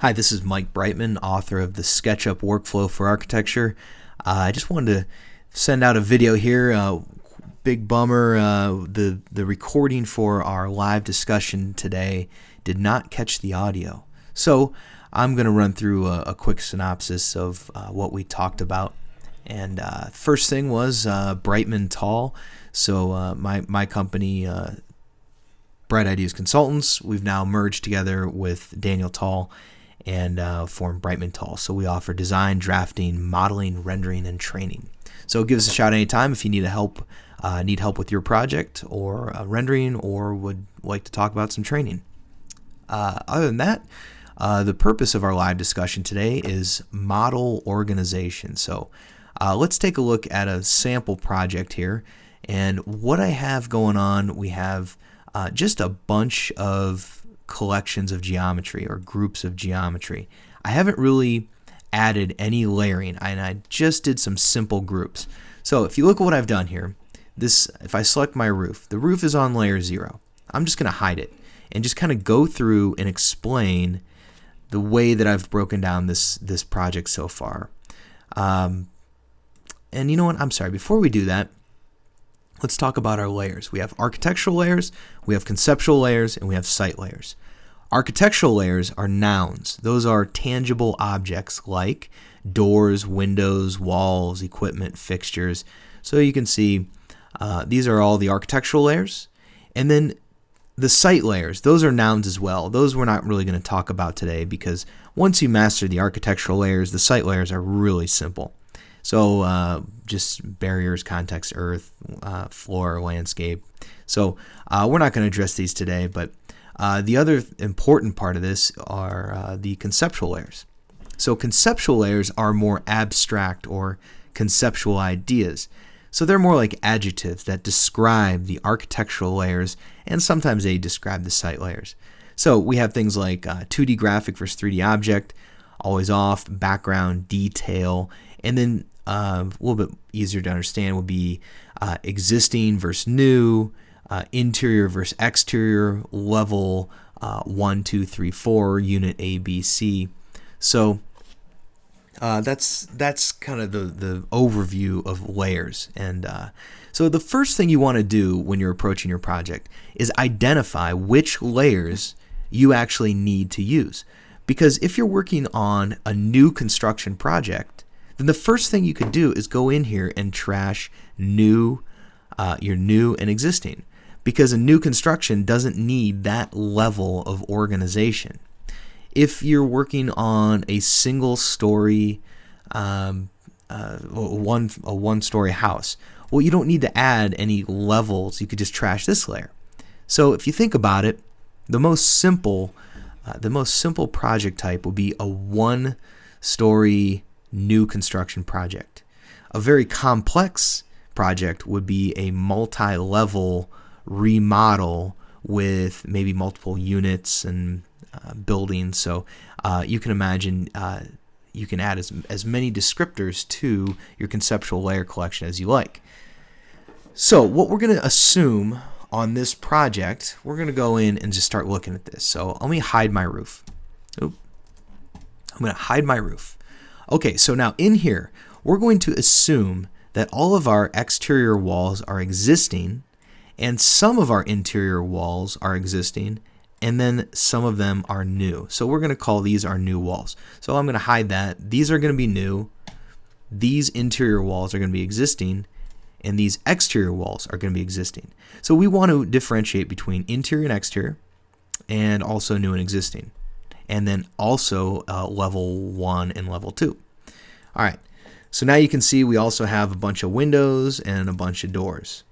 Hi, this is Mike Brightman, author of the SketchUp Workflow for Architecture. I just wanted to send out a video here. Big bummer, the recording for our live discussion today did not catch the audio. So I'm going to run through a quick synopsis of what we talked about. And first thing was Brightman Tall. So my company, Bright Ideas Consultants, we've now merged together with Daniel Tall and formed Brightman Tall. So we offer design, drafting, modeling, rendering, and training. So give us a shout anytime if you need help with your project or rendering, or would like to talk about some training. Other than that, the purpose of our live discussion today is model organization. So let's take a look at a sample project here. And what I have going on, we have just a bunch of collections of geometry or groups of geometry. I haven't really added any layering, and I just did some simple groups. So if you look at what I've done here, if I select my roof, the roof is on layer 0. I'm just going to hide it and just kind of go through and explain the way that I've broken down this project so far. And you know what? I'm sorry. Before we do that, let's talk about our layers. We have architectural layers, we have conceptual layers, and we have site layers. Architectural layers are nouns. Those are tangible objects like doors, windows, walls, equipment, fixtures. So you can see these are all the architectural layers. And then the site layers, those are nouns as well. Those we're not really going to talk about today, because once you master the architectural layers, the site layers are really simple. So just barriers, context, earth, floor, landscape. So we're not going to address these today, but the other important part of this are the conceptual layers. So conceptual layers are more abstract or conceptual ideas. So they're more like adjectives that describe the architectural layers, and sometimes they describe the site layers. So we have things like 2D graphic versus 3D object, always off, background, detail, and then a little bit easier to understand would be existing versus new, interior versus exterior, level 1, 2, 3, 4, unit A, B, C. So that's kind of the overview of layers. And so the first thing you want to do when you're approaching your project is identify which layers you actually need to use. Because if you're working on a new construction project, then the first thing you could do is go in here and trash your new and existing, because a new construction doesn't need that level of organization. If you're working on a single story, a one-story house, well, you don't need to add any levels. You could just trash this layer. So if you think about it, the most simple project type will be a one-story new construction project. A very complex project would be a multi-level remodel with maybe multiple units and buildings. So you can imagine you can add as many descriptors to your conceptual layer collection as you like. So what we're going to assume on this project, we're going to go in and just start looking at this. So let me hide my roof. I'm going to hide my roof. Okay, so now in here, we're going to assume that all of our exterior walls are existing, and some of our interior walls are existing, and then some of them are new. So we're going to call these our new walls. So I'm going to hide that. These are going to be new. These interior walls are going to be existing, and these exterior walls are going to be existing. So we want to differentiate between interior and exterior, and also new and existing, and then also level 1 and level 2. All right, so now you can see we also have a bunch of windows and a bunch of doors.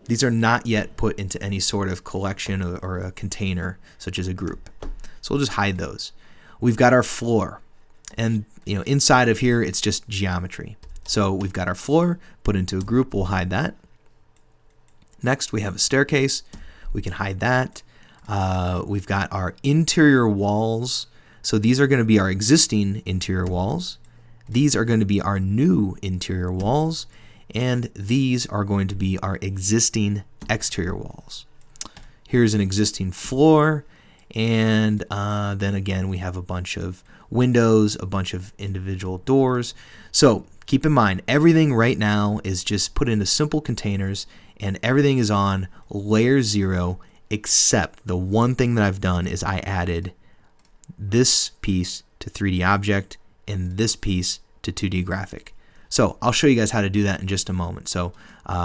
These are not yet put into any sort of collection or a container, such as a group. So we'll just hide those. We've got our floor, and inside of here it's just geometry. So we've got our floor put into a group. We'll hide that. Next, we have a staircase. We can hide that. We've got our interior walls. So these are going to be our existing interior walls. These are going to be our new interior walls. And these are going to be our existing exterior walls. Here's an existing floor, And then again, we have a bunch of windows, a bunch of individual doors. So keep in mind, everything right now is just put into simple containers, and everything is on layer 0, except the one thing that I've done is I added this piece to 3D object and this piece to 2D graphic. So I'll show you guys how to do that in just a moment, so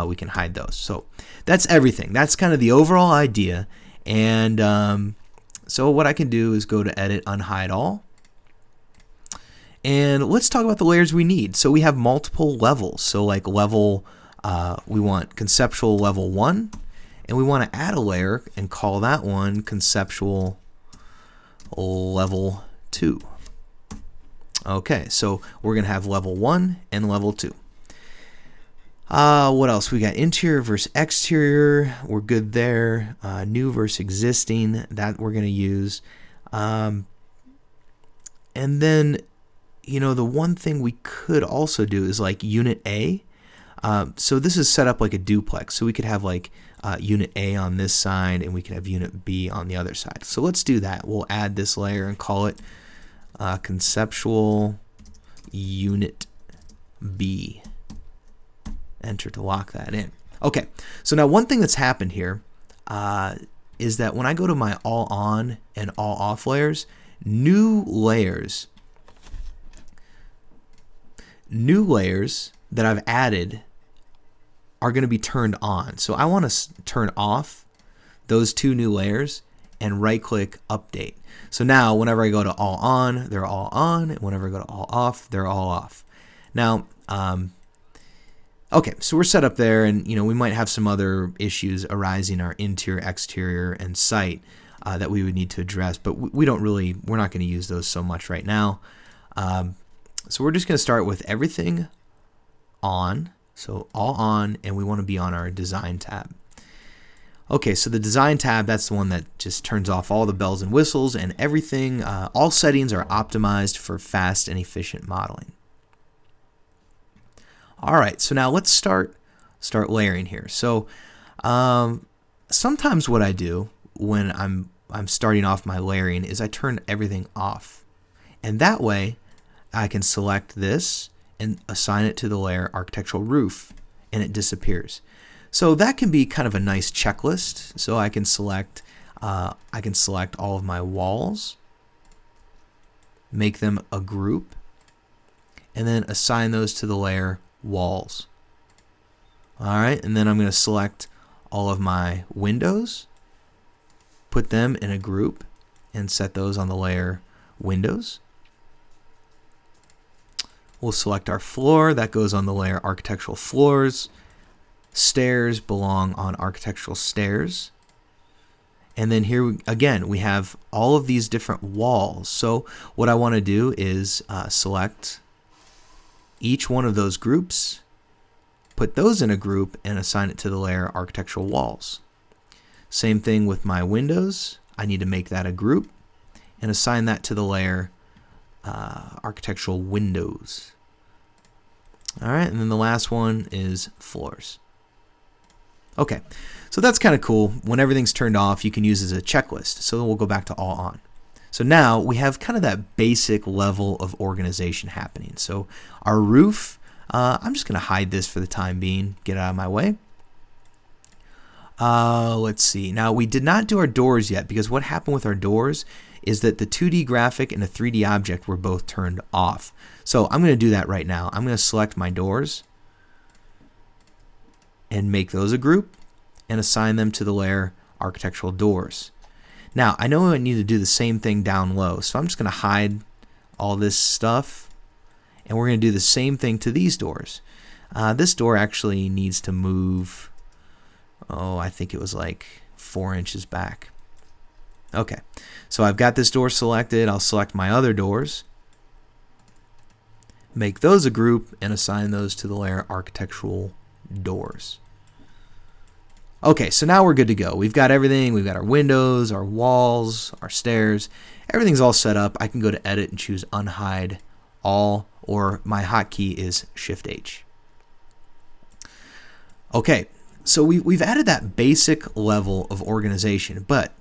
we can hide those. So that's everything. That's kind of the overall idea. And so what I can do is go to Edit, Unhide All. And let's talk about the layers we need. So we have multiple levels. So like level, we want conceptual level 1, and we want to add a layer and call that one conceptual level 2. Okay, so we're going to have level 1 and level 2. What else? We got interior versus exterior. We're good there. New versus existing. That we're going to use. And then, you know, the one thing we could also do is like unit A. So this is set up like a duplex. So we could have like unit A on this side, and we could have unit B on the other side. So let's do that. We'll add this layer and call it conceptual unit B. Enter to lock that in. Okay, so now one thing that's happened here is that when I go to my all on and all off layers, new layers that I've added are going to be turned on. So I want to turn off those two new layers and right click update. So now whenever I go to all on, they're all on, and whenever I go to all off, they're all off. Now okay, so we're set up there, and you know, we might have some other issues arising in our interior, exterior, and site that we would need to address, but we're not going to use those so much right now. So we're just going to start with everything on, so all on, and we want to be on our design tab. Okay, so the design tab, that's the one that just turns off all the bells and whistles and everything. All settings are optimized for fast and efficient modeling. All right, so now let's start layering here. So sometimes what I do when I'm starting off my layering is I turn everything off, and that way I can select this and assign it to the layer architectural roof, and it disappears. So that can be kind of a nice checklist. So I can select all of my walls, make them a group, and then assign those to the layer walls. All right, and then I'm going to select all of my windows, put them in a group, and set those on the layer windows. We'll select our floor, that goes on the layer architectural floors. Stairs belong on architectural stairs. And then here again we have all of these different walls. So what I want to do is select each one of those groups, put those in a group, and assign it to the layer architectural walls. Same thing with my windows. I need to make that a group and assign that to the layer architectural windows. All right, and then the last one is floors. Okay, so that's kind of cool. When everything's turned off, you can use it as a checklist. So we'll go back to all on. So now we have kind of that basic level of organization happening. So our roof, I'm just going to hide this for the time being, get it out of my way. Let's see. Now we did not do our doors yet, because what happened with our doors is that the 2D graphic and the 3D object were both turned off. So I'm going to do that right now. I'm going to select my doors and make those a group and assign them to the layer architectural doors. Now I know I need to do the same thing down low, so I'm just going to hide all this stuff, and we're going to do the same thing to these doors. This door actually needs to move, I think it was like 4 inches back. Okay, so I've got this door selected. I'll select my other doors, make those a group, and assign those to the layer architectural doors. Okay, so now we're good to go. We've got everything. We've got our windows, our walls, our stairs. Everything's all set up. I can go to Edit and choose Unhide All, or my hotkey is Shift H. Okay, so we've added that basic level of organization, but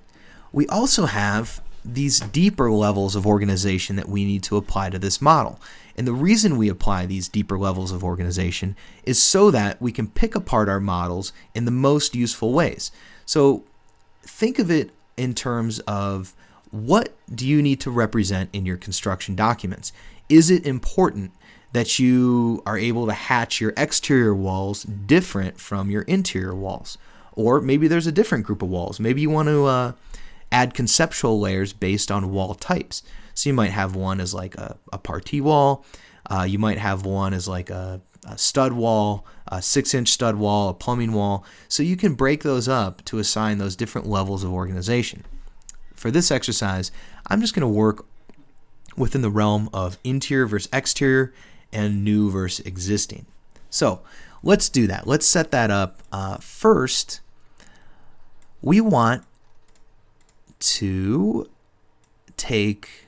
we also have these deeper levels of organization that we need to apply to this model. And the reason we apply these deeper levels of organization is so that we can pick apart our models in the most useful ways. So think of it in terms of, what do you need to represent in your construction documents? Is it important that you are able to hatch your exterior walls different from your interior walls? Or maybe there's a different group of walls. Maybe you want to add conceptual layers based on wall types. So you might have one as like a parti wall. You might have one as like a stud wall, a 6-inch stud wall, a plumbing wall. So you can break those up to assign those different levels of organization. For this exercise, I'm just going to work within the realm of interior versus exterior and new versus existing. So let's do that. Let's set that up. First, we want to take,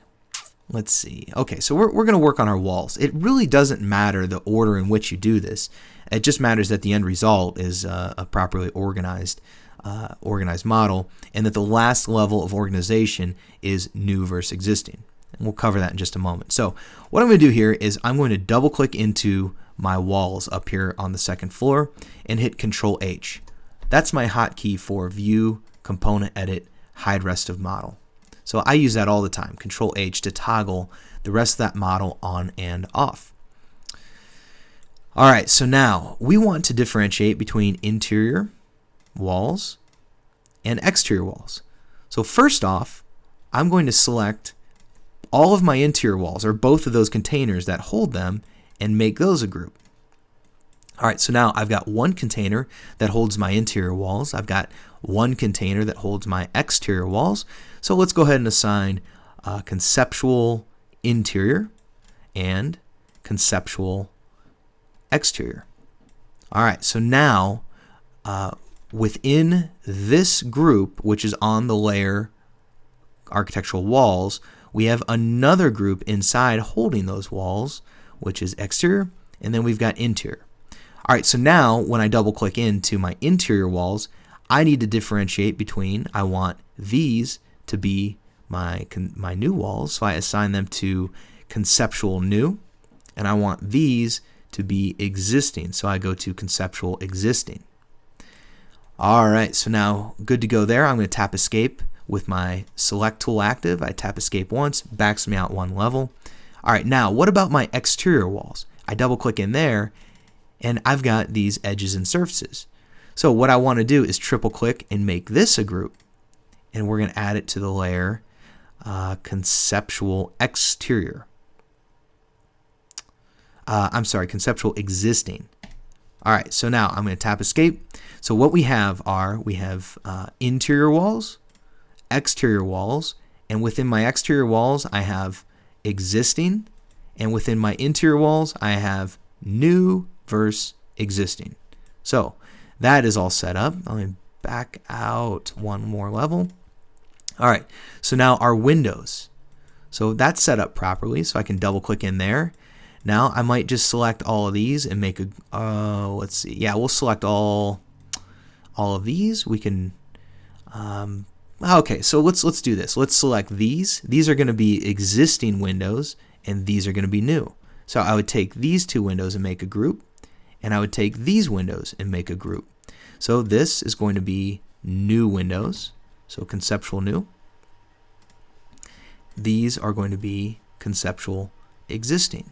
let's see. Okay, so we're going to work on our walls. It really doesn't matter the order in which you do this. It just matters that the end result is a properly organized model, and that the last level of organization is new versus existing. And we'll cover that in just a moment. So what I'm going to do here is I'm going to double click into my walls up here on the second floor and hit Control H. That's my hotkey for View, Component Edit, Hide Rest of Model. So I use that all the time, Control H, to toggle the rest of that model on and off. Alright, so now we want to differentiate between interior walls and exterior walls. So first off, I'm going to select all of my interior walls, or both of those containers that hold them, and make those a group. Alright, so now I've got one container that holds my interior walls. I've got one container that holds my exterior walls. So let's go ahead and assign conceptual interior and conceptual exterior. Alright, so now within this group, which is on the layer architectural walls, we have another group inside holding those walls, which is exterior, and then we've got interior. Alright, so now when I double click into my interior walls, I need to differentiate between, I want these to be my new walls, so I assign them to conceptual new, and I want these to be existing, so I go to conceptual existing. Alright, so now good to go there. I'm going to tap escape with my select tool active. I tap escape once, backs me out one level. Alright, now what about my exterior walls? I double click in there and I've got these edges and surfaces. So what I want to do is triple click and make this a group, and we're going to add it to the layer conceptual exterior. I'm sorry, conceptual existing. Alright, so now I'm going to tap escape. So what we have are, we have interior walls, exterior walls, and within my exterior walls I have existing, and within my interior walls I have new versus existing. So that is all set up. Let me back out one more level. Alright, so now our windows. So that's set up properly, so I can double click in there. Now I might just select all of these and make a, let's see, yeah, we'll select all of these. We can, okay, so let's do this. Let's select these. These are going to be existing windows, and these are going to be new. So I would take these two windows and make a group, and I would take these windows and make a group. So this is going to be new windows, so conceptual new. These are going to be conceptual existing.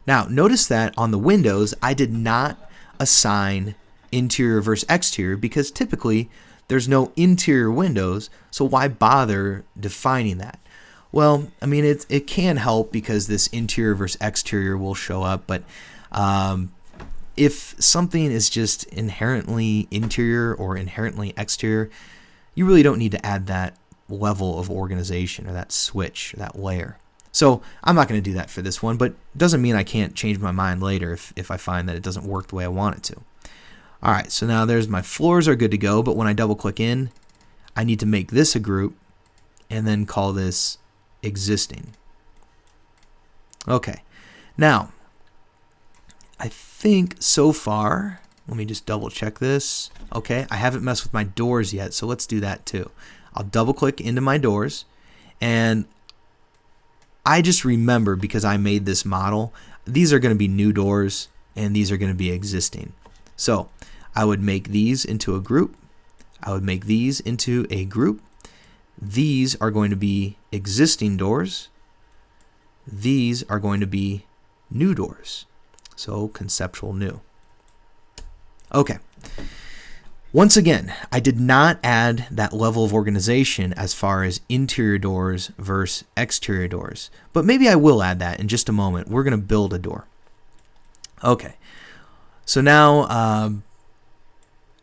Now notice that on the windows I did not assign interior versus exterior, because typically there's no interior windows, so why bother defining that? Well, I mean, it can help because this interior versus exterior will show up, but if something is just inherently interior or inherently exterior, you really don't need to add that level of organization or that switch or that layer. So I'm not going to do that for this one, but it doesn't mean I can't change my mind later if I find that it doesn't work the way I want it to. Alright, so now there's my floors are good to go, but when I double click in, I need to make this a group and then call this existing. Okay, now I think so far, let me just double check this. Okay, I haven't messed with my doors yet, so let's do that too. I'll double click into my doors, And I just remember, because I made this model, these are going to be new doors and these are going to be existing. So I would make these into a group. I would make these into a group. These are going to be existing doors. These are going to be new doors. So conceptual new. Okay. Once again, I did not add that level of organization as far as interior doors versus exterior doors, but maybe I will add that in just a moment. We're going to build a door. Okay, so now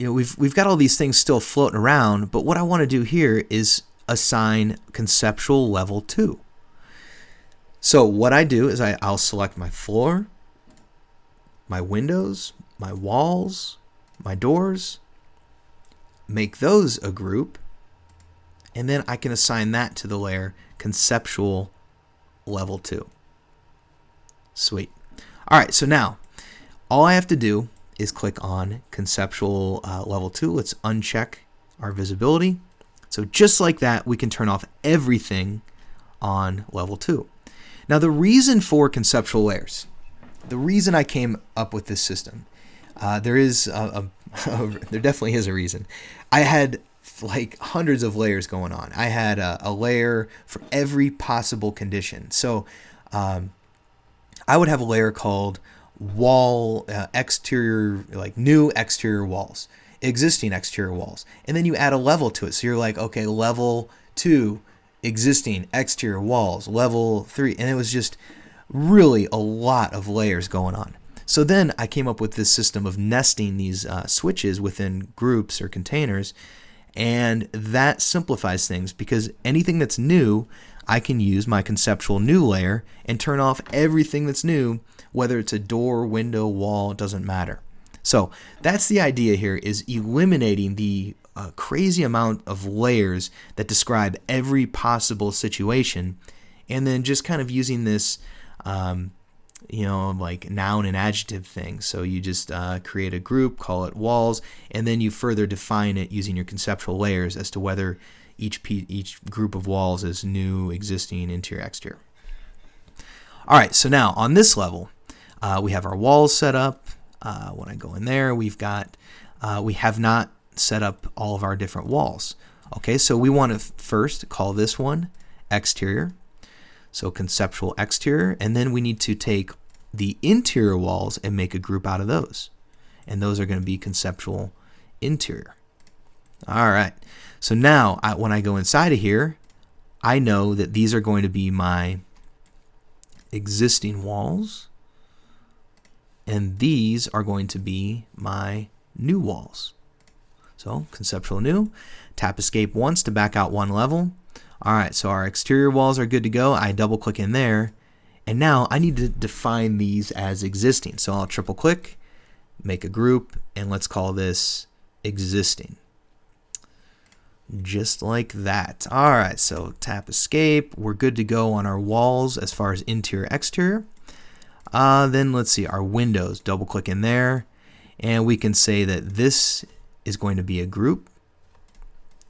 we've got all these things still floating around, but what I want to do here is assign conceptual level 2. So what I do is I'll select my floor, my windows, my walls, my doors, make those a group, and then I can assign that to the layer conceptual level 2. Sweet. All right, so now all I have to do is click on conceptual level 2. Let's uncheck our visibility. So just like that, we can turn off everything on level 2. Now the reason for conceptual layers, the reason I came up with this system, there definitely is a reason. I had like hundreds of layers going on. I had a layer for every possible condition. So I would have a layer called wall exterior, like new exterior walls, existing exterior walls, and then you add a level to it. So you're like, okay, level 2, existing exterior walls, level 3, and it was just really a lot of layers going on. So then I came up with this system of nesting these switches within groups or containers, and that simplifies things because anything that's new, I can use my conceptual new layer and turn off everything that's new, whether it's a door, window, wall, it doesn't matter. So that's the idea here, is eliminating the crazy amount of layers that describe every possible situation, and then just kind of using this like noun and adjective thing. So you just create a group, call it walls, and then you further define it using your conceptual layers as to whether each group of walls is new, existing, interior, exterior. All right, so now on this level, we have our walls set up. When I go in there, we have not set up all of our different walls. Okay, so we want to first call this one exterior. So conceptual exterior, and then we need to take the interior walls and make a group out of those. And those are going to be conceptual interior. All right, so now when I go inside of here, I know that these are going to be my existing walls, and these are going to be my new walls. So conceptual new, tap escape once to back out one level. All right, so our exterior walls are good to go. I double click in there, and now I need to define these as existing. So I'll triple click, make a group, and let's call this existing. Just like that. All right, so tap escape. We're good to go on our walls as far as interior, exterior. Then let's see, our windows, double click in there, and we can say that this is going to be a group,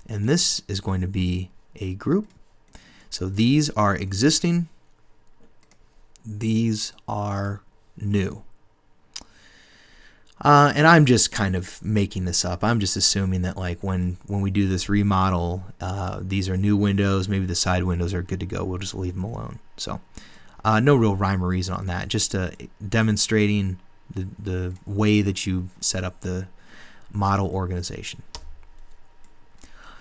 and this is going to be a group. So these are existing, these are new. And I'm just kind of making this up. I'm just assuming that like when we do this remodel, these are new windows, maybe the side windows are good to go. We'll just leave them alone. So no real rhyme or reason on that, just demonstrating the way that you set up the model organization.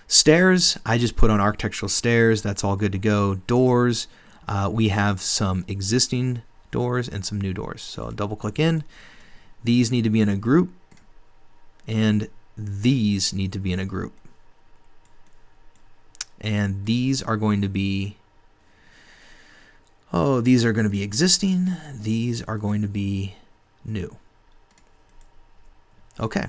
Stairs, I just put on architectural stairs. That's all good to go. Doors, we have some existing doors and some new doors. So I'll double click in. These need to be in a group, and these need to be in a group. And these are going to be, these are going to be existing. These are going to be new. Okay.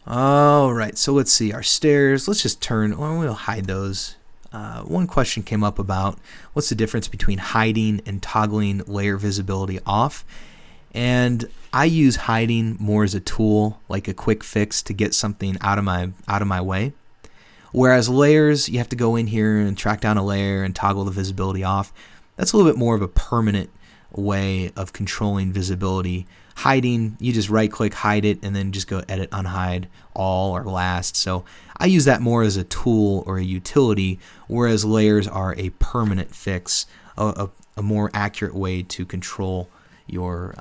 All right, so let's see our stairs. Let's just we'll hide those. One question came up about what's the difference between hiding and toggling layer visibility off. And I use hiding more as a tool, like a quick fix to get something out of my way. Whereas layers, you have to go in here and track down a layer and toggle the visibility off. That's a little bit more of a permanent way of controlling visibility. Hiding, you just right click, hide it, and then just go edit, unhide all or last. So I use that more as a tool or a utility, whereas layers are a permanent fix, a more accurate way to control your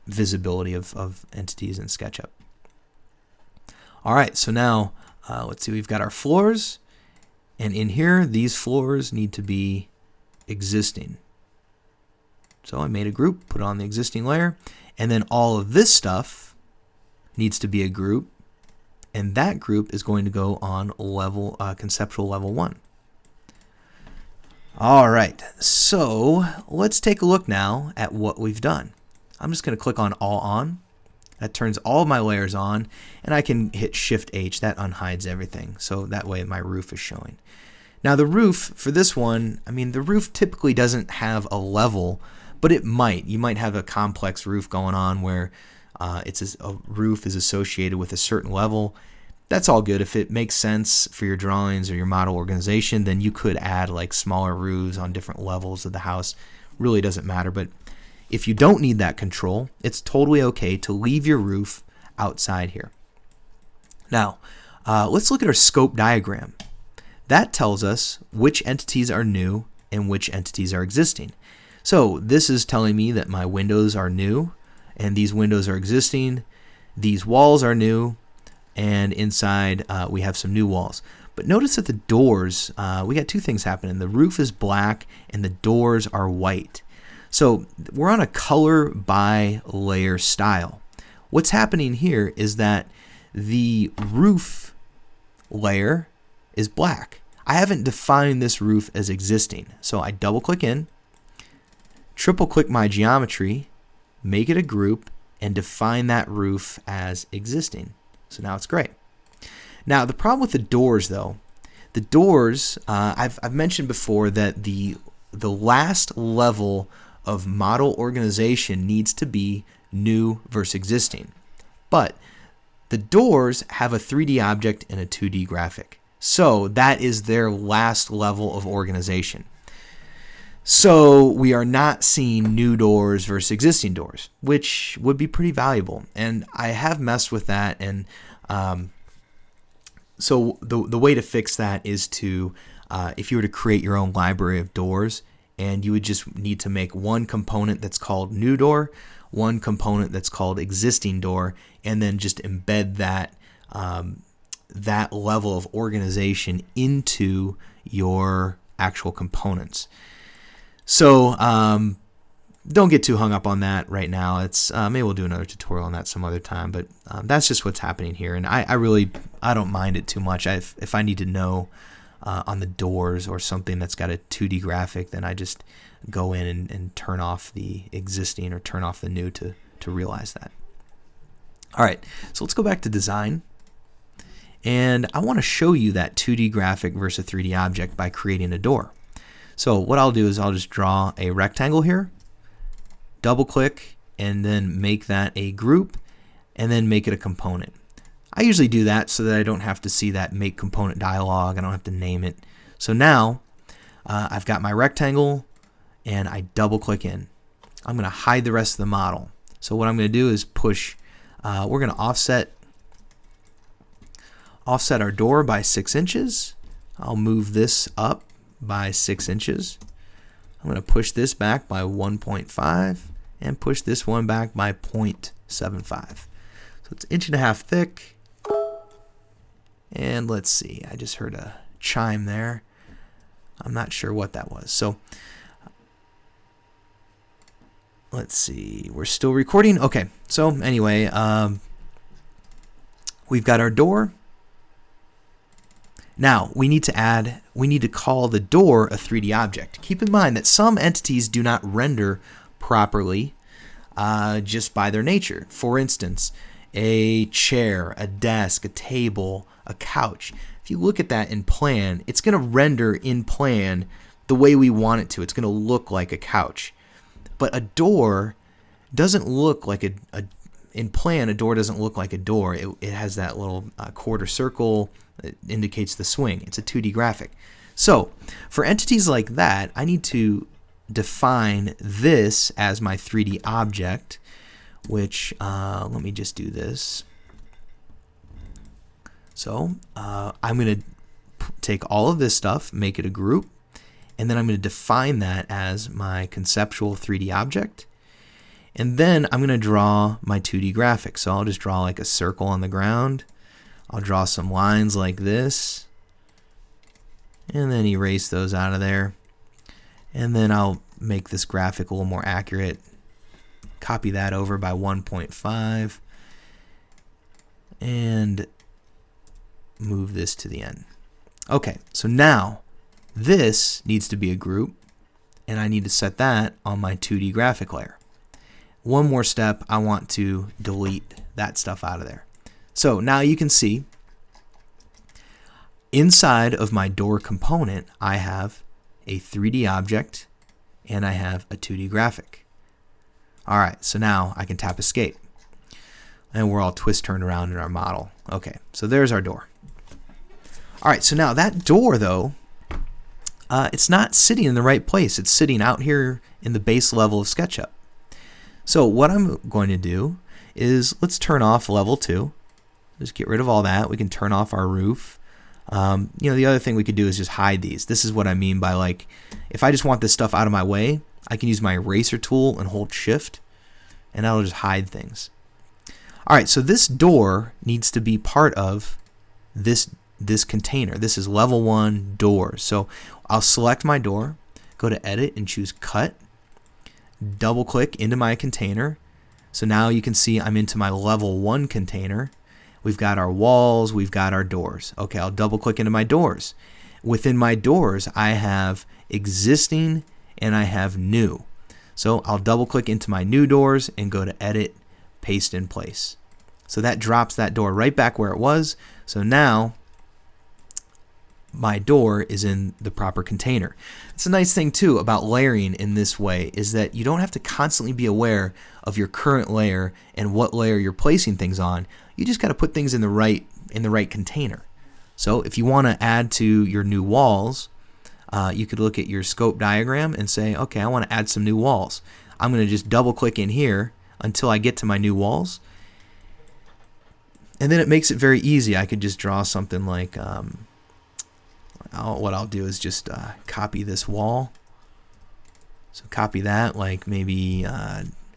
visibility of entities in SketchUp. All right, so now let's see, we've got our floors, and in here these floors need to be existing. So I made a group, put it on the existing layer, and then all of this stuff needs to be a group, and that group is going to go on level conceptual level 1. All right, so let's take a look now at what we've done. I'm just going to click on all on. That turns all of my layers on, and I can hit Shift H. That unhides everything, so that way my roof is showing. Now the roof for this one, I mean, the roof typically doesn't have a level, but it might. You might have a complex roof going on where a roof is associated with a certain level. That's all good. If it makes sense for your drawings or your model organization, then you could add like smaller roofs on different levels of the house. Really doesn't matter. But if you don't need that control, it's totally okay to leave your roof outside here. Now, let's look at our scope diagram. That tells us which entities are new and which entities are existing. So this is telling me that my windows are new and these windows are existing. These walls are new, and inside we have some new walls. But notice that the doors, we got two things happening. The roof is black and the doors are white. So we're on a color by layer style. What's happening here is that the roof layer is black. I haven't defined this roof as existing. So I double click in, triple click my geometry, make it a group, and define that roof as existing. So now it's gray. Now the problem with the doors though, the doors, I've mentioned before that the last level of model organization needs to be new versus existing. But the doors have a 3D object and a 2D graphic. So that is their last level of organization. So we are not seeing new doors versus existing doors, which would be pretty valuable. And I have messed with that, and so the way to fix that is to, if you were to create your own library of doors, and you would just need to make one component that's called new door, one component that's called existing door, and then just embed that that level of organization into your actual components. So don't get too hung up on that right now. It's maybe we'll do another tutorial on that some other time, but that's just what's happening here, and I don't mind it too much. If I need to know on the doors or something that's got a 2D graphic, then I just go in and turn off the existing or turn off the new to realize that. All right, so let's go back to design, and I want to show you that 2D graphic versus a 3D object by creating a door. So what I'll do is I'll just draw a rectangle here, double click, and then make that a group, and then make it a component. I usually do that so that I don't have to see that make component dialog. I don't have to name it. So now I've got my rectangle, and I double click in. I'm going to hide the rest of the model. So what I'm going to do is push, we're going to offset our door by 6 inches. I'll move this up by 6 inches. I'm going to push this back by 1.5 and push this one back by 0.75. So it's 1.5 inches thick. And let's see, I just heard a chime there. I'm not sure what that was. So let's see, we're still recording. Okay, so anyway, we've got our door. Now we need to call the door a 3D object. Keep in mind that some entities do not render properly just by their nature. For instance, a chair, a desk, a table, a couch. If you look at that in plan, it's going to render in plan the way we want it to. It's going to look like a couch. But a door doesn't look like in plan, a door doesn't look like a door. It has that little quarter circle, It indicates the swing. It's a 2D graphic. So for entities like that, I need to define this as my 3D object, which let me just do this. So I'm going to take all of this stuff, make it a group, and then I'm going to define that as my conceptual 3D object. And then I'm going to draw my 2D graphic. So I'll just draw like a circle on the ground. I'll draw some lines like this, and then erase those out of there. And then I'll make this graphic a little more accurate. Copy that over by 1.5 and move this to the end. Okay, so now this needs to be a group, and I need to set that on my 2D graphic layer. One more step, I want to delete that stuff out of there. So now you can see inside of my door component, I have a 3D object and I have a 2D graphic. Alright, so now I can tap escape. And we're all twist turned around in our model. Okay, so there's our door. Alright, so now that door though, it's not sitting in the right place. It's sitting out here in the base level of SketchUp. So what I'm going to do is let's turn off level 2. Just get rid of all that. We can turn off our roof. The other thing we could do is just hide these. This is what I mean by, like, if I just want this stuff out of my way, I can use my eraser tool and hold shift, and that'll just hide things. Alright, so this door needs to be part of this container. This is level 1 doors. So I'll select my door, go to edit and choose cut, double click into my container. So now you can see I'm into my level 1 container. We've got our walls, we've got our doors. Okay, I'll double click into my doors. Within my doors, I have existing and I have new. So I'll double click into my new doors and go to edit, paste in place. So that drops that door right back where it was. So now my door is in the proper container. It's a nice thing too about layering in this way is that you don't have to constantly be aware of your current layer and what layer you're placing things on. You just got to put things in the right container. So if you want to add to your new walls, you could look at your scope diagram and say, okay, I want to add some new walls. I'm going to just double click in here until I get to my new walls. And then it makes it very easy. I could just draw something like, what I'll do is just copy this wall. So copy that like maybe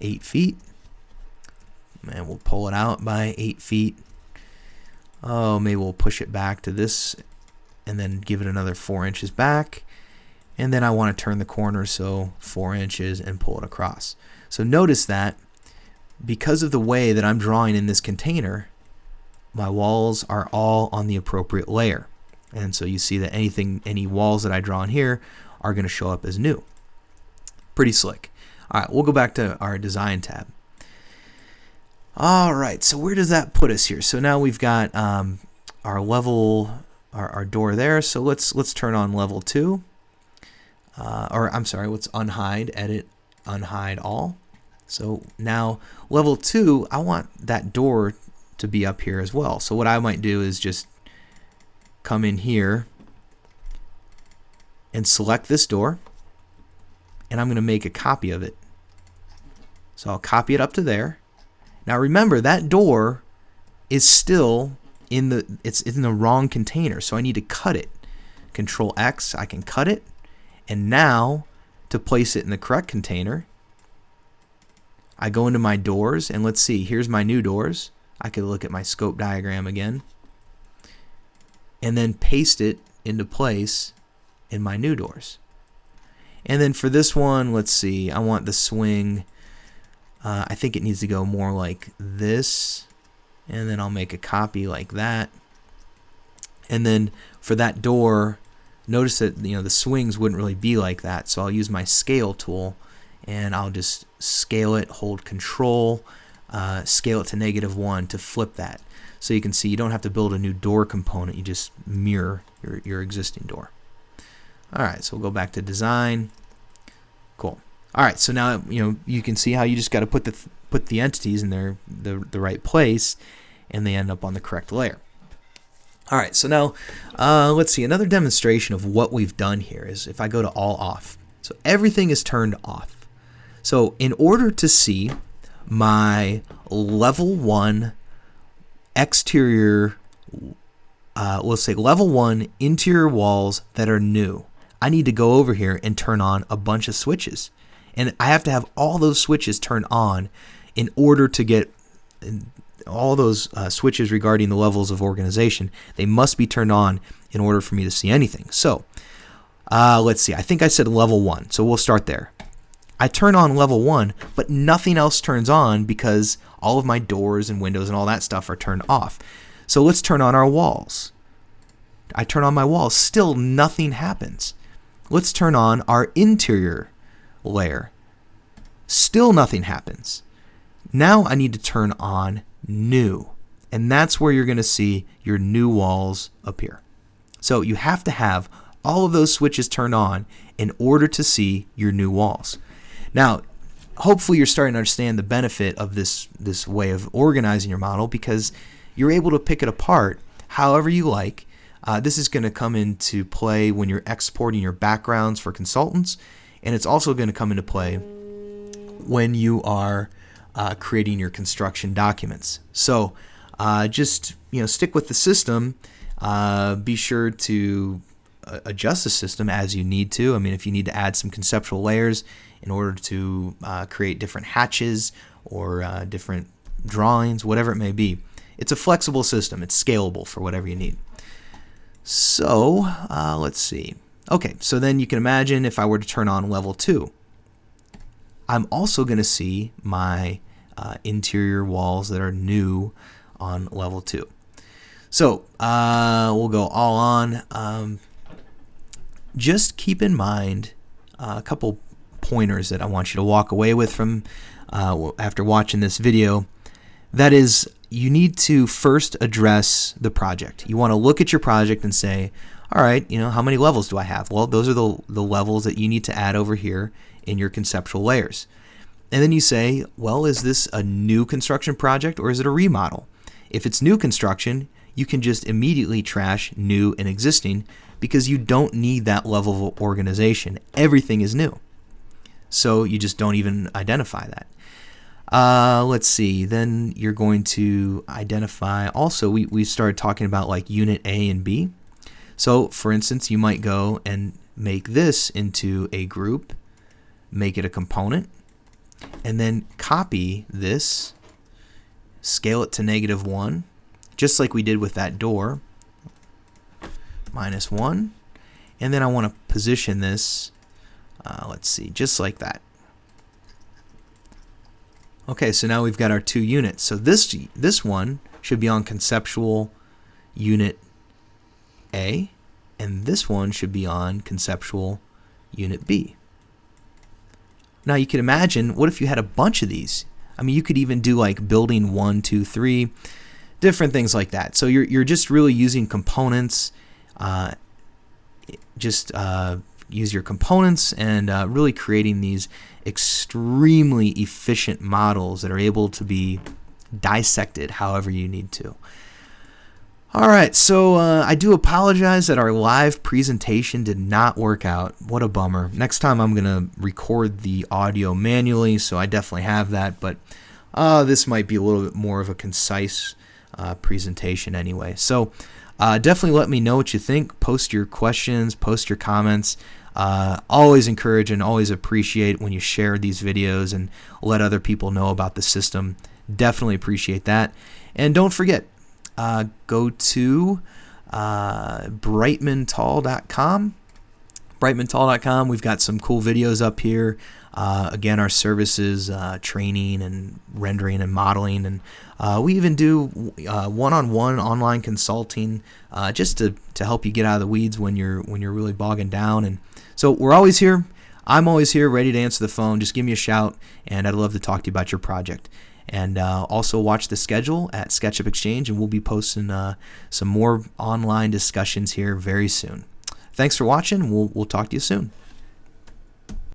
8 feet. And we'll pull it out by 8 feet. Oh, maybe we'll push it back to this and then give it another 4 inches back. And then I want to turn the corner so 4 inches and pull it across. So notice that because of the way that I'm drawing in this container, my walls are all on the appropriate layer. And so you see that any walls that I draw in here are going to show up as new. Pretty slick. All right, we'll go back to our design tab. All right, so where does that put us here? So now we've got our level, our door there. So let's turn on level 2. Or I'm sorry, let's unhide, edit, unhide all. So now level 2, I want that door to be up here as well. So what I might do is just come in here and select this door, and I'm going to make a copy of it. So I'll copy it up to there. Now remember, that door is still in the wrong container, so I need to cut it. Control X, I can cut it, and now to place it in the correct container, I go into my doors, and let's see, here's my new doors. I could look at my scope diagram again and then paste it into place in my new doors. And then for this one, let's see, I want the swing, I think it needs to go more like this, and then I'll make a copy like that. And then for that door, notice that the swings wouldn't really be like that, so I'll use my scale tool and I'll just scale it, hold control, scale it to -1 to flip that. So you can see you don't have to build a new door component, you just mirror your existing door. Alright, so we'll go back to design. Cool. Alright, so now you can see how you just got to put the entities in the right place and they end up on the correct layer. All right, so now let's see. Another demonstration of what we've done here is if I go to all off. So everything is turned off. So in order to see my level 1 exterior, let's say level 1 interior walls that are new, I need to go over here and turn on a bunch of switches. And I have to have all those switches turned on in order to get all those switches regarding the levels of organization. They must be turned on in order for me to see anything. So let's see. I think I said level 1, so we'll start there. I turn on level 1, but nothing else turns on because all of my doors and windows and all that stuff are turned off. So let's turn on our walls. I turn on my walls, still nothing happens. Let's turn on our interior layer. Still nothing happens. Now I need to turn on new, and that's where you're going to see your new walls appear. So you have to have all of those switches turned on in order to see your new walls. Now, hopefully you're starting to understand the benefit of this way of organizing your model, because you're able to pick it apart however you like. This is going to come into play when you're exporting your backgrounds for consultants, and it's also going to come into play when you are creating your construction documents. So just stick with the system. Be sure to adjust the system as you need to. I mean, if you need to add some conceptual layers in order to create different hatches or different drawings, whatever it may be, it's a flexible system. It's scalable for whatever you need. So let's see. Okay, so then you can imagine if I were to turn on level 2, I'm also going to see my interior walls that are new on level 2. So we'll go all on. Just keep in mind a couple pointers that I want you to walk away with from after watching this video. That is, you need to first address the project. You want to look at your project and say, all right, how many levels do I have? Well, those are the levels that you need to add over here in your conceptual layers. And then you say, well, is this a new construction project or is it a remodel? If it's new construction, you can just immediately trash new and existing because you don't need that level of organization. Everything is new. So you just don't even identify that. Let's see, then you're going to identify, also we started talking about like unit A and B. So for instance, you might go and make this into a group, make it a component, and then copy this, scale it to -1, just like we did with that door, -1, and then I want to position this, let's see, just like that. Okay, so now we've got our 2 units. So this one should be on conceptual unit A, and this one should be on conceptual unit B. Now you can imagine, what if you had a bunch of these? I mean, you could even do like building 1, 2, 3, different things like that. So you're just really using components. Use your components and really creating these extremely efficient models that are able to be dissected however you need to. Alright, so I do apologize that our live presentation did not work out. What a bummer. Next time I'm going to record the audio manually, so I definitely have that, but this might be a little bit more of a concise presentation anyway. So definitely let me know what you think. Post your questions, post your comments. Always encourage and always appreciate when you share these videos and let other people know about the system. Definitely appreciate that. And don't forget, go to brightmantall.com. brightmantall.com. We've got some cool videos up here. Again, our services, training and rendering and modeling, and we even do one-on-one online consulting, just to help you get out of the weeds when you're really bogging down. And so we're always here. I'm always here, ready to answer the phone. Just give me a shout, and I'd love to talk to you about your project. And also watch the schedule at SketchUp Exchange, and we'll be posting some more online discussions here very soon. Thanks for watching. We'll talk to you soon.